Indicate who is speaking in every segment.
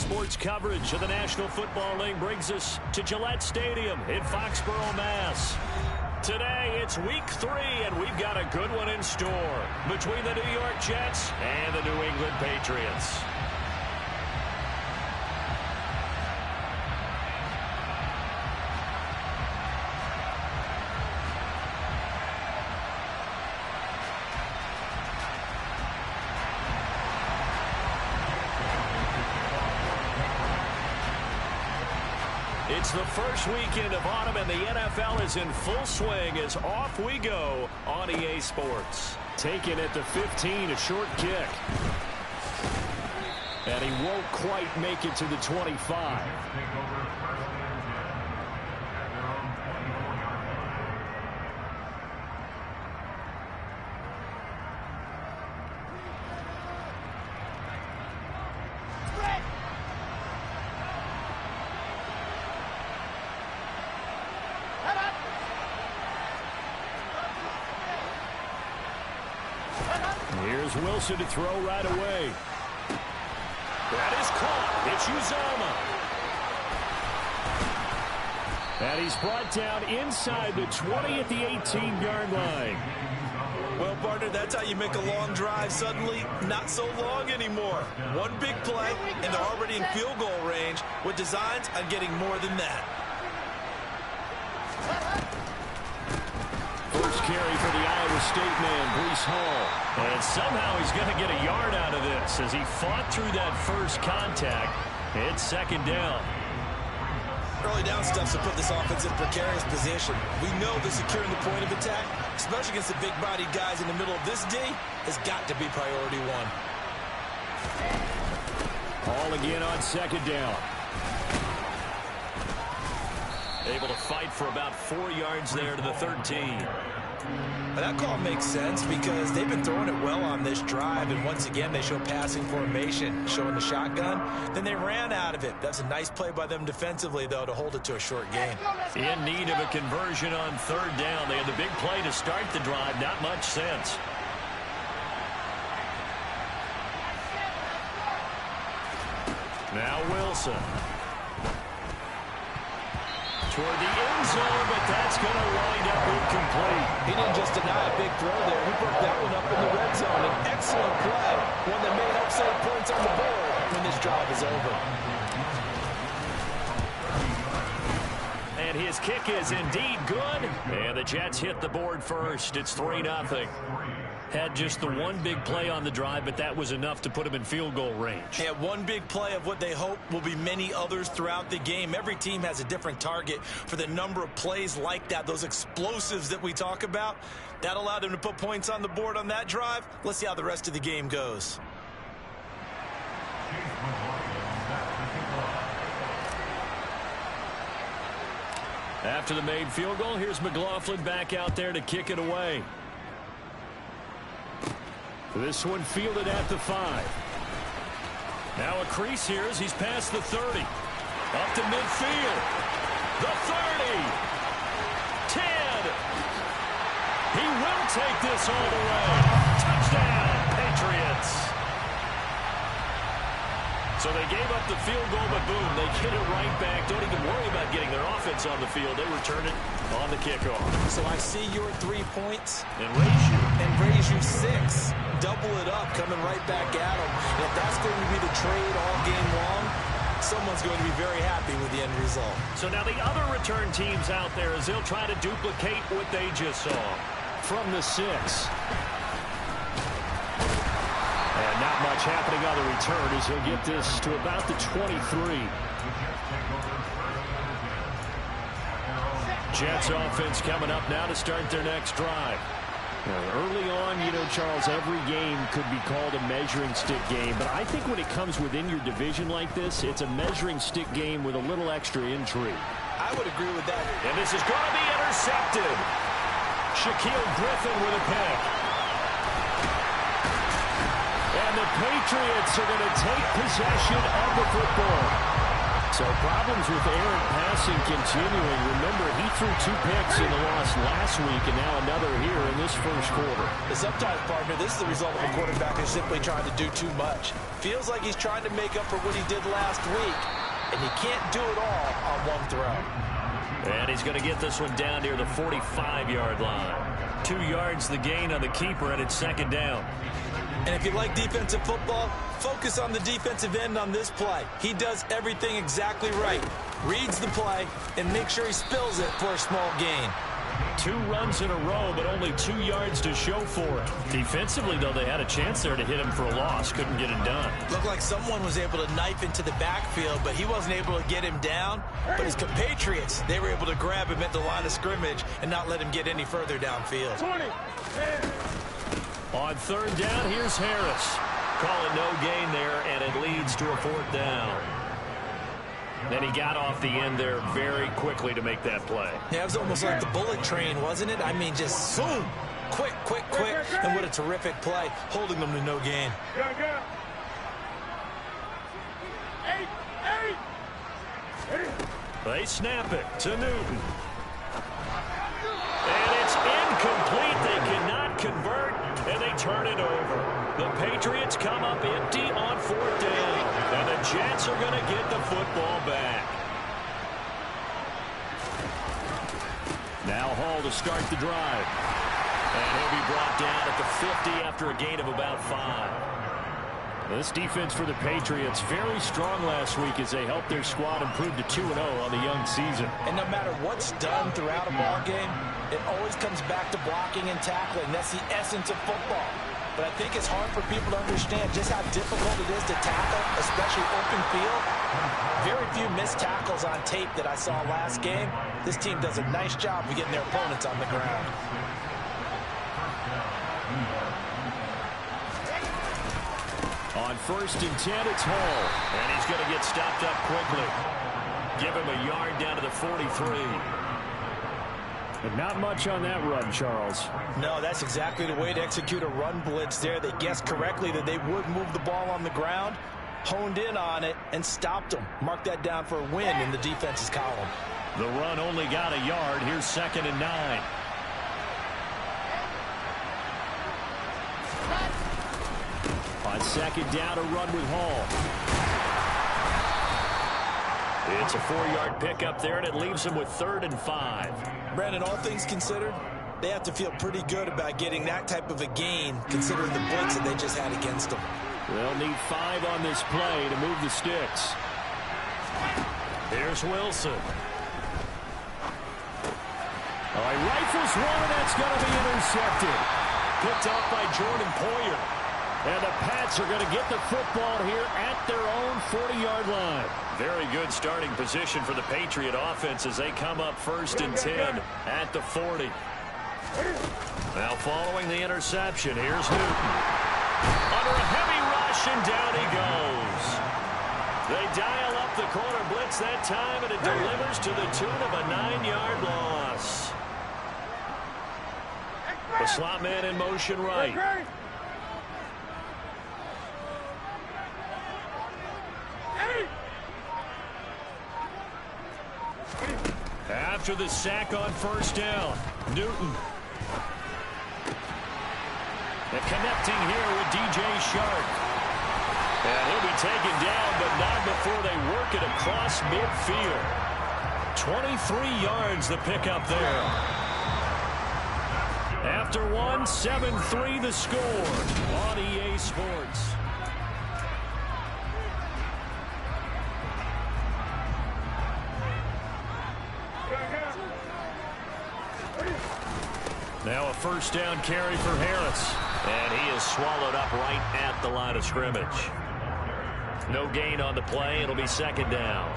Speaker 1: Sports coverage of the National Football League brings us to Gillette Stadium in Foxborough, Mass. Today, it's week 3, and we've got a good one in store between the New York Jets and the New England Patriots. It's the first weekend of autumn, and the NFL is in full swing as off we go on EA Sports. Taken at the 15, a short kick. And he won't quite make it to the 25. Here's Wilson to throw right away. That is caught. It's Uzomah. And he's brought down inside the 20 at the 18-yard line.
Speaker 2: Well, partner, that's how you make a long drive suddenly not so long anymore. One big play, and they're already in field goal range with designs on getting more than that.
Speaker 1: First carry for the Iowa State man, Breece Hall. And somehow he's going to get a yard out of this as he fought through that first contact. It's second down.
Speaker 2: Early down stuff to put this offense in a precarious position. We know that securing the point of attack, especially against the big-bodied guys in the middle of this D, has got to be priority one.
Speaker 1: Ball again on second down. Able to fight for about 4 yards there to the 13.
Speaker 2: And that call makes sense because they've been throwing it well on this drive, and once again they show passing formation, showing the shotgun. Then they ran out of it. That's a nice play by them defensively, though, to hold it to a short gain.
Speaker 1: In need of a conversion on third down. They had the big play to start the drive. Not much sense. Now Wilson. Toward the end zone, but that's going to wind up incomplete.
Speaker 2: He didn't just deny a big throw there. He broke that one up in the red zone. An excellent play. One that may help save points on the board when this drive is over.
Speaker 1: And his kick is indeed good. And the Jets hit the board first. It's 3-0. Had just the one big play on the drive, but that was enough to put him in field goal range.
Speaker 2: Yeah, one big play of what they hope will be many others throughout the game. Every team has a different target for the number of plays like that, those explosives that we talk about. That allowed them to put points on the board on that drive. Let's see how the rest of the game goes.
Speaker 1: After the made field goal, here's McLaughlin back out there to kick it away. This one fielded at the 5. Now a crease here as he's past the 30. Up to midfield. The 30. 10. He will take this all the way. Touchdown, Patriots. So they gave up the field goal, but boom, they get it right back. Don't even worry about getting their offense on the field. They return it on the kickoff.
Speaker 2: So I see your 3 points.
Speaker 1: And raise you.
Speaker 2: And raise you 6. Double it up, coming right back at them. And if that's going to be the trade all game long, someone's going to be very happy with the end result.
Speaker 1: So now the other return teams out there as they'll try to duplicate what they just saw. From the 6. And not much happening on the return as he'll get this to about the 23. Jets offense coming up now to start their next drive. Early on, you know, Charles, every game could be called a measuring stick game. But I think when it comes within your division like this, it's a measuring stick game with a little extra intrigue.
Speaker 2: I would agree with that.
Speaker 1: And this is going to be intercepted. Shaquille Griffin with a pick. And the Patriots are going to take possession of the football. So problems with errant passing continuing. Remember, he threw 2 picks in the loss last week, and now another here in this first quarter.
Speaker 2: Sometimes, partner, this is the result of a quarterback who's simply trying to do too much. Feels like he's trying to make up for what he did last week, and he can't do it all on one throw.
Speaker 1: And he's going to get this one down near the 45-yard line. 2 yards the gain on the keeper, and it's second down.
Speaker 2: And if you like defensive football, focus on the defensive end on this play. He does everything exactly right. Reads the play and makes sure he spills it for a small gain.
Speaker 1: 2 runs in a row, but only 2 yards to show for it. Defensively, though, they had a chance there to hit him for a loss. Couldn't get it done.
Speaker 2: Looked like someone was able to knife into the backfield, but he wasn't able to get him down. But his compatriots, they were able to grab him at the line of scrimmage and not let him get any further downfield.
Speaker 3: 20.
Speaker 1: On third down, here's Harris. Call it no gain there, and it leads to a 4th down. Then he got off the end there very quickly to make that play.
Speaker 2: Yeah, it was almost like the bullet train, wasn't it? I mean, just zoom. Quick, quick, quick. And what a terrific play, holding them to no gain.
Speaker 1: They snap it to Newton. And it's incomplete. They cannot convert, and they turn it over. The Patriots come up empty on 4th down, and the Jets are going to get the football back. Now Hall to start the drive. And he'll be brought down at the 50 after a gain of about 5. This defense for the Patriots very strong last week as they helped their squad improve to 2-0 on the young season.
Speaker 2: And no matter what's done throughout a ball game, it always comes back to blocking and tackling. That's the essence of football. But I think it's hard for people to understand just how difficult it is to tackle, especially open field. Very few missed tackles on tape that I saw last game. This team does a nice job of getting their opponents on the ground.
Speaker 1: On 1st and 10, it's Hall. And he's going to get stopped up quickly. Give him a yard down to the 43. But not much on that run, Charles.
Speaker 2: No, that's exactly the way to execute a run blitz there. They guessed correctly that they would move the ball on the ground, honed in on it, and stopped them. Mark that down for a win in the defense's column.
Speaker 1: The run only got a yard. Here's 2nd and 9. On 2nd down, a run with Hall. It's a 4-yard pickup there, and it leaves him with 3rd and 5.
Speaker 2: Brandon, all things considered, they have to feel pretty good about getting that type of a gain, considering the blitz that they just had against them.
Speaker 1: They'll need 5 on this play to move the sticks. Here's Wilson. All right, rifles one, and that's going to be intercepted. Picked off by Jordan Poyer. And the Pats are going to get the football here at their own 40-yard line. Very good starting position for the Patriot offense as they come up 1st and 10 at the 40. Now following the interception, here's Newton. Under a heavy rush, and down he goes. They dial up the corner blitz that time, and it delivers to the tune of a 9-yard loss. The slot man in motion right. After the sack on 1st down, Newton. And connecting here with DJ Shark. And he'll be taken down, but not before they work it across midfield. 23 yards the pickup there. After one, 7-3 the score on EA Sports. Now a 1st down carry for Harris. And he is swallowed up right at the line of scrimmage. No gain on the play. It'll be 2nd down.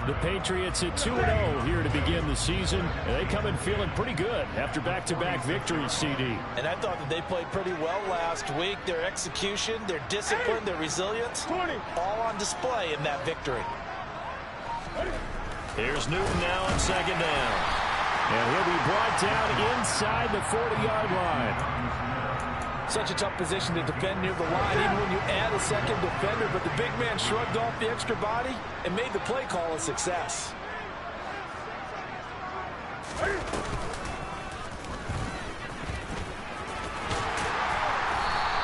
Speaker 1: The Patriots at 2-0 here to begin the season. And they come in feeling pretty good after back-to-back victories, CD.
Speaker 2: And I thought that they played pretty well last week. Their execution, their discipline, their resilience, all on display in that victory.
Speaker 1: Here's Newton now on 2nd down. And he'll be brought down inside the 40-yard line.
Speaker 2: Such a tough position to defend near the line, even when you add a second defender. But the big man shrugged off the extra body and made the play call a success.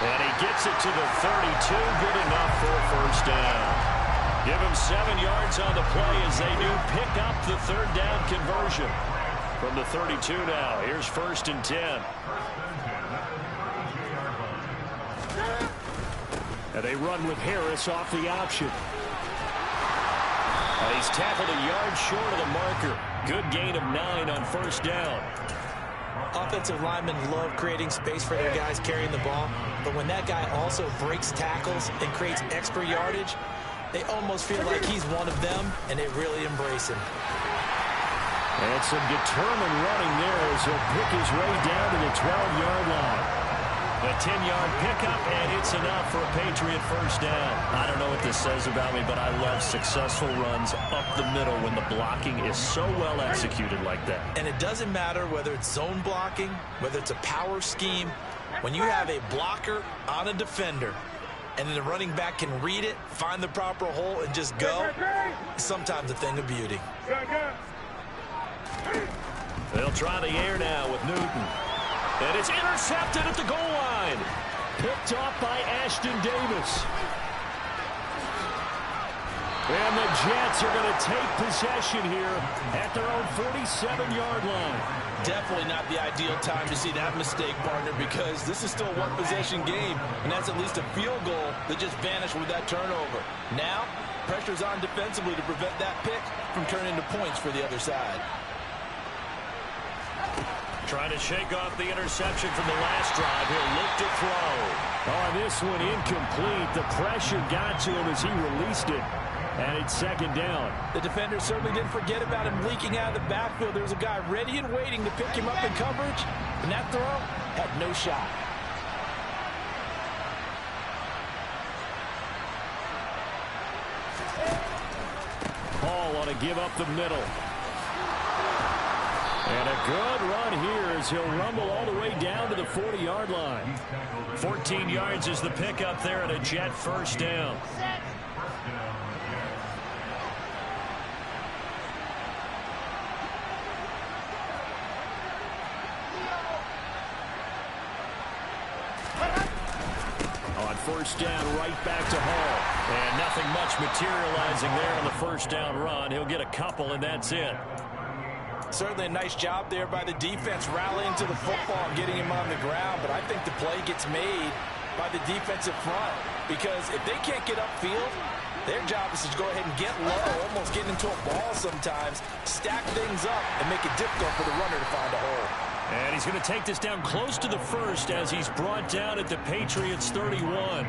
Speaker 1: And he gets it to the 32. Good enough for a first down. Give him 7 yards on the play as they do pick up the third down conversion. From the 32 now, here's 1st and 10. And they run with Harris off the option. And he's tackled a yard short of the marker. Good gain of 9 on 1st down.
Speaker 2: Offensive linemen love creating space for their guys carrying the ball, but when that guy also breaks tackles and creates extra yardage, they almost feel like he's one of them, and they really embrace him.
Speaker 1: And some determined running there as he'll pick his way down to the 12-yard line. A 10-yard pickup, and it's enough for a Patriot first down. I don't know what this says about me, but I love successful runs up the middle when the blocking is so well executed like that.
Speaker 2: And it doesn't matter whether it's zone blocking, whether it's a power scheme. When you have a blocker on a defender, and then the running back can read it, find the proper hole, and just go, it's sometimes a thing of beauty.
Speaker 1: They'll try the air now with Newton. And it's intercepted at the goal line. Picked off by Ashton Davis. And the Jets are going to take possession here at their own 47-yard line.
Speaker 3: Definitely not the ideal time to see that mistake, partner, because this is still a one-possession game, and that's at least a field goal that just vanished with that turnover. Now, pressure's on defensively to prevent that pick from turning into points for the other side.
Speaker 1: Trying to shake off the interception from the last drive. He'll look to throw. Oh, this one incomplete. The pressure got to him as he released it. And it's 2nd down.
Speaker 3: The defender certainly didn't forget about him leaking out of the backfield. There was a guy ready and waiting to pick him up in coverage. And that throw had no shot.
Speaker 1: Hall on a give up the middle. And a good run here as he'll rumble all the way down to the 40-yard line. 14 yards is the pickup there and a Jet first down. On 1st down, right back to Hall. And nothing much materializing there on the 1st down run. He'll get a couple, and that's it.
Speaker 3: Certainly a nice job there by the defense rallying to the football and getting him on the ground, but I think the play gets made by the defensive front because if they can't get upfield, their job is to go ahead and get low, almost getting into a ball sometimes, stack things up, and make it difficult for the runner to find a hole.
Speaker 1: And he's going to take this down close to the 1st as he's brought down at the Patriots 31.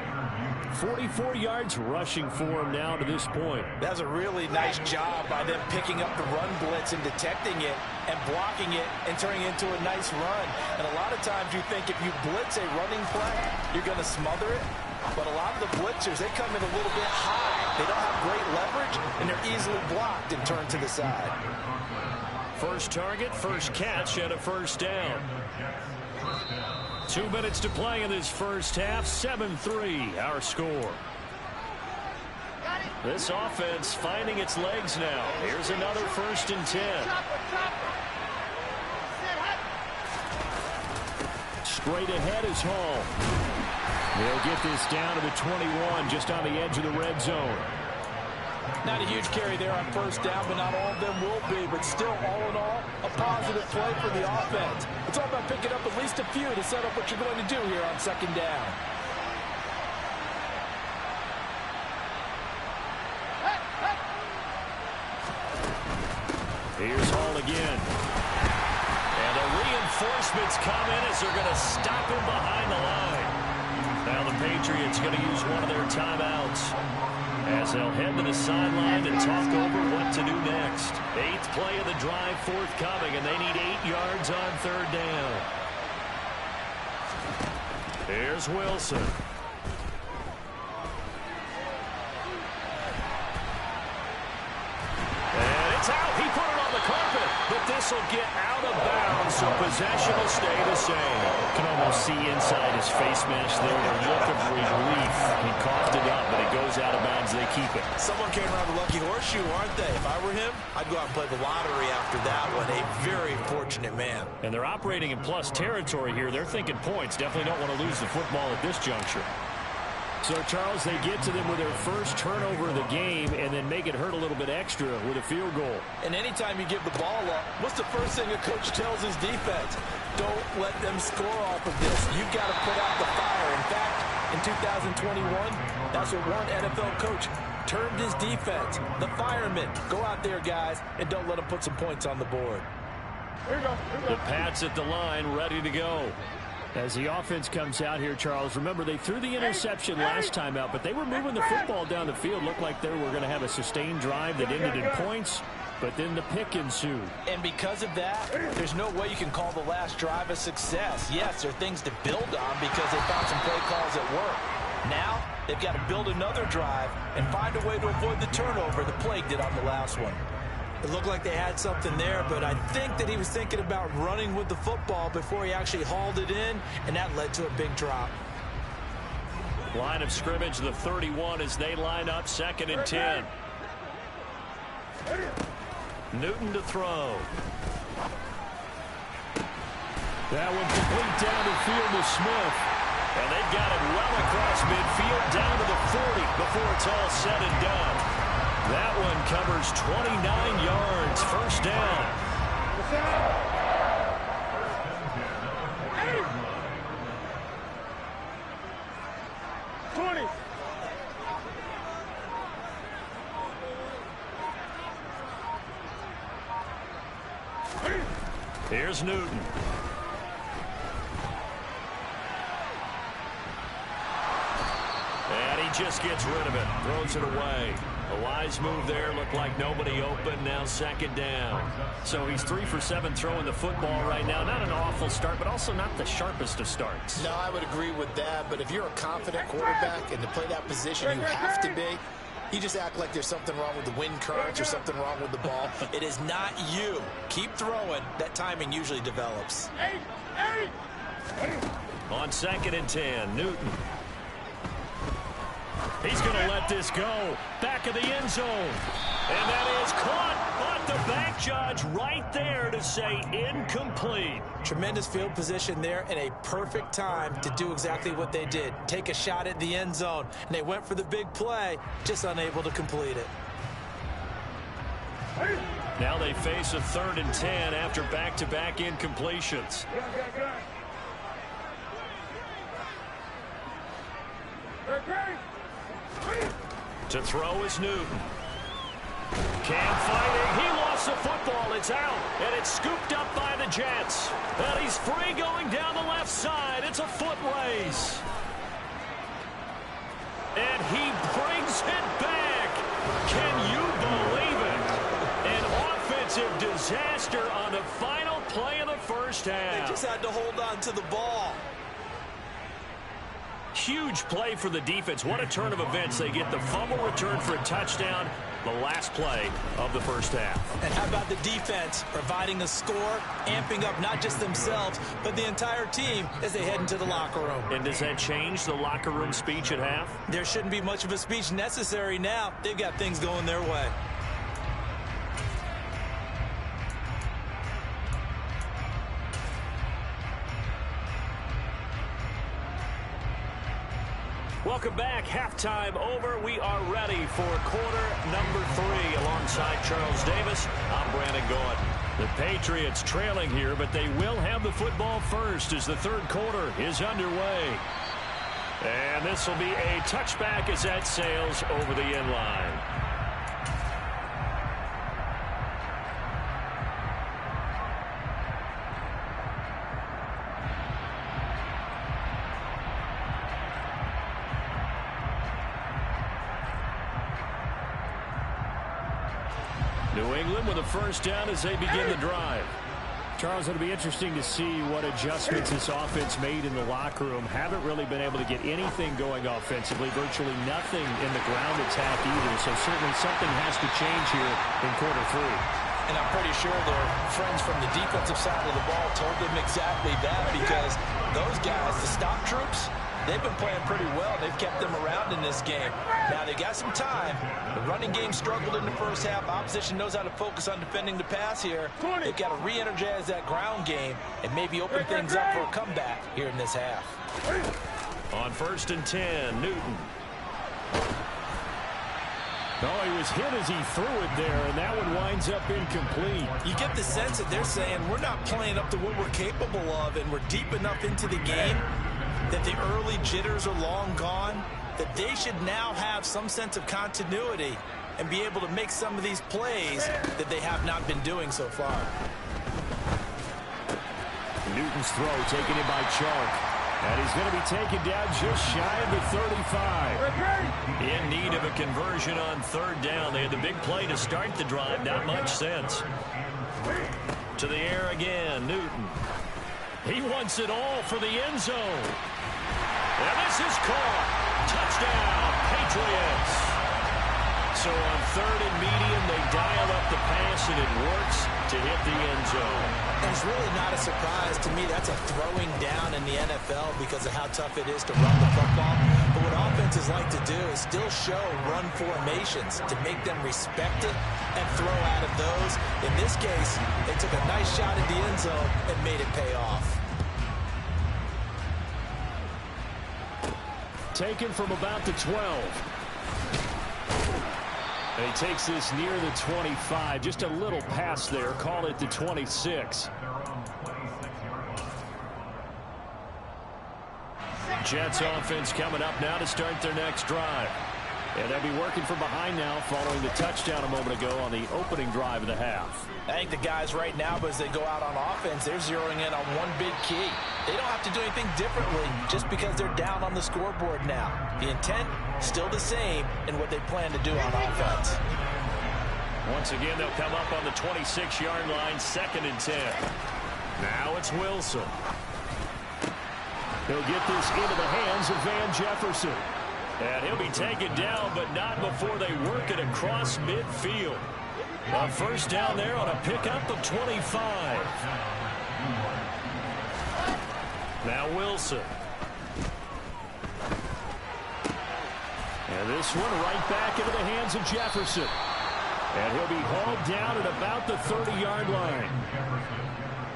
Speaker 1: 44 yards rushing for him now to this point.
Speaker 3: That's a really nice job by them picking up the run blitz and detecting it and blocking it and turning it into a nice run. And a lot of times you think if you blitz a running play, you're going to smother it. But a lot of the blitzers, they come in a little bit high. They don't have great leverage, and they're easily blocked and turned to the side.
Speaker 1: First target, first catch, and a first down. 2 minutes to play in this first half. 7-3, our score. This offense finding its legs now. Here's another 1st and 10. Straight ahead is Hall. They'll get this down to the 21, just on the edge of the red zone.
Speaker 3: Not a huge carry there on 1st down, but not all of them will be. But still, all in all, a positive play for the offense. It's all about picking up at least a few to set up what you're going to do here on 2nd down.
Speaker 1: Here's Hall again. And the reinforcements come in as they're going to stop him behind the line. Now the Patriots going to use one of their timeouts as they'll head to the sideline and talk over what to do next. 8th play of the drive forthcoming, and they need 8 yards on 3rd down. Here's Wilson. And it's out. He put it on the carpet, but this this will get out of bounds, so possession will stay the same.
Speaker 4: You can almost see inside his face mask there the look of relief. He coughed it up, but it goes out of bounds. They keep it.
Speaker 2: Someone came around the lucky horseshoe, aren't they? If I were him, I'd go out and play the lottery after that one. A very fortunate man.
Speaker 4: And they're operating in plus territory here. They're thinking points. Definitely don't want to lose the football at this juncture.
Speaker 1: So, Charles, they get to them with their first turnover of the game and then make it hurt a little bit extra with a field goal.
Speaker 3: And anytime you give the ball up, what's the first thing a coach tells his defense? Don't let them score off of this. You've got to put out the fire. In fact, in 2021, that's what one NFL coach termed his defense. The firemen. Go out there, guys, and don't let them put some points on the board.
Speaker 1: The Pats at the line, ready to go. As the offense comes out here, Charles, remember they threw the interception last time out, but they were moving the football down the field. Looked like they were going to have a sustained drive that ended in points, but then the pick ensued.
Speaker 3: And because of that, there's no way you can call the last drive a success. Yes, there are things to build on because they found some play calls at work. Now, they've got to build another drive and find a way to avoid the turnover the Plague did on the last one.
Speaker 2: It looked like they had something there, but I think that he was thinking about running with the football before he actually hauled it in, and that led to a big drop.
Speaker 1: Line of scrimmage, the 31 as they line up, 2nd and 10. Newton to throw. That one complete down the field to Smith. And they've got it well across midfield down to the 40 before it's all said and done. That one covers 29 yards, first down. Here's Newton. And he just gets rid of it, throws it away. A wise move there. Looked like nobody open. Now 2nd down.
Speaker 4: So he's 3 for 7 throwing the football right now. Not an awful start, but also not the sharpest of starts.
Speaker 5: No, I would agree with that. But if you're a confident quarterback and to play that position, you have to be. You just act like there's something wrong with the wind currents or something wrong with the ball.
Speaker 2: It is not you. Keep throwing. That timing usually develops.
Speaker 1: On 2nd and 10, Newton. He's going to let this go. Back of the end zone. And that is caught. But the back judge right there to say incomplete.
Speaker 2: Tremendous field position there and a perfect time to do exactly what they did. Take a shot at the end zone. And they went for the big play, just unable to complete it.
Speaker 1: Now they face a 3rd and 10 after back-to-back incompletions. To throw is Newton. Cam fighting. He lost the football. It's out. And it's scooped up by the Jets. And he's free going down the left side. It's a foot race. And he brings it back. Can you believe it? An offensive disaster on the final play of the first half.
Speaker 2: They just had to hold on to the ball.
Speaker 1: Huge play for the defense. What a turn of events. They get the fumble return for a touchdown, the last play of the first half.
Speaker 2: And how about the defense providing a score, amping up not just themselves, but the entire team as they head into the locker room.
Speaker 1: And does that change the locker room speech at half?
Speaker 2: There shouldn't be much of a speech necessary now. They've got things going their way.
Speaker 1: Welcome back. Halftime over. We are ready for quarter number 3. Alongside Charles Davis, I'm Brandon Gaud. The Patriots trailing here, but they will have the football first as the third quarter is underway. And this will be a touchback as that sails over the end line. New England with a first down as they begin the drive.
Speaker 4: Charles, it'll be interesting to see what adjustments this offense made in the locker room. Haven't really been able to get anything going offensively, virtually nothing in the ground attack either. So certainly something has to change here in quarter 3.
Speaker 3: And I'm pretty sure their friends from the defensive side of the ball told them exactly that, because those guys, the stop troops, they've been playing pretty well. They've kept them around in this game. Now, they got some time. The running game struggled in the first half. Opposition knows how to focus on defending the pass here. They've got to re-energize that ground game and maybe open things up for a comeback here in this half.
Speaker 1: On 1st and 10, Newton.
Speaker 4: Oh, he was hit as he threw it there, and that one winds up incomplete.
Speaker 2: You get the sense that they're saying we're not playing up to what we're capable of, and we're deep enough into the game that the early jitters are long gone, that they should now have some sense of continuity and be able to make some of these plays that they have not been doing so far.
Speaker 4: Newton's throw taken in by Chark. And he's going to be taken down just shy of the 35.
Speaker 1: In need of a conversion on 3rd down. They had the big play to start the drive. Not much sense. To the air again, Newton. He wants it all for the end zone. And this is caught. Touchdown, Patriots. So on 3rd and medium, they dial up the pass, and it works to hit the end zone.
Speaker 2: And it's really not a surprise to me. That's a throwing down in the NFL because of how tough it is to run the football. But what offenses like to do is still show run formations to make them respect it and throw out of those. In this case, they took a nice shot at the end zone and made it pay off.
Speaker 4: Taken from about the 12. And he takes this near the 25. Just a little pass there. Call it the 26. Jets offense coming up now to start their next drive. And they'll be working from behind now following the touchdown a moment ago on the opening drive of the half.
Speaker 3: I think the guys right now, as they go out on offense, they're zeroing in on one big key. They don't have to do anything differently just because they're down on the scoreboard now. The intent, still the same in what they plan to do on offense.
Speaker 1: Once again, they'll come up on the 26-yard line, 2nd and 10. Now it's Wilson.
Speaker 4: He'll get this into the hands of Van Jefferson.
Speaker 1: And he'll be taken down, but not before they work it across midfield. A 1st down there on a pickup of 25. Now Wilson.
Speaker 4: And this one right back into the hands of Jefferson. And he'll be hauled down at about the 30-yard line.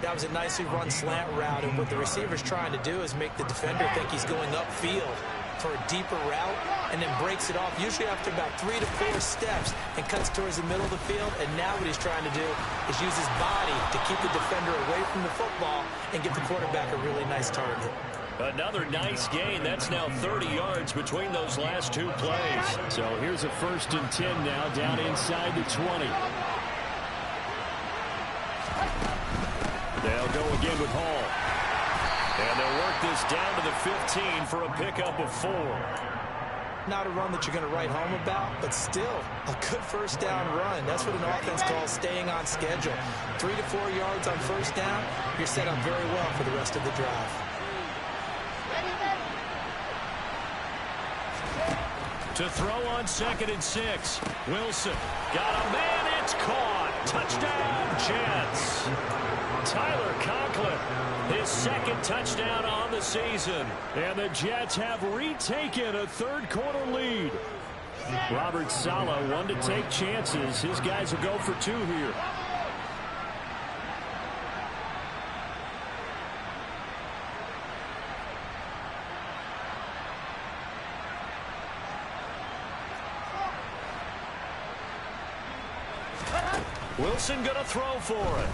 Speaker 2: That was a nicely run slant route, and what the receiver's trying to do is make the defender think he's going upfield for a deeper route, and then breaks it off, usually after about 3 to 4 steps, and cuts towards the middle of the field. And now what he's trying to do is use his body to keep the defender away from the football and give the quarterback a really nice target.
Speaker 1: Another nice gain. That's now 30 yards between those last 2 plays.
Speaker 4: So here's a 1st and 10 now down inside the 20. They'll go again with Hall.
Speaker 1: And they'll work this down to the 15 for a pickup of 4.
Speaker 2: Not a run that you're going to write home about, but still a good 1st down run. That's what an offense calls staying on schedule. 3 to 4 yards on 1st down, you're set up very well for the rest of the drive.
Speaker 1: To throw on 2nd and 6. Wilson got a man. It's caught. Touchdown, Jets. Tyler Conklin, his 2nd touchdown on the season.
Speaker 4: And the Jets have retaken a 3rd-quarter lead. Robert Saleh, one to take chances. His guys will go for 2 here.
Speaker 1: Wilson going to throw for it.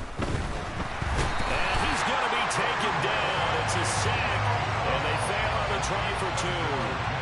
Speaker 1: And he's going to be taken down. It's a sack, and they fail on the try for 2.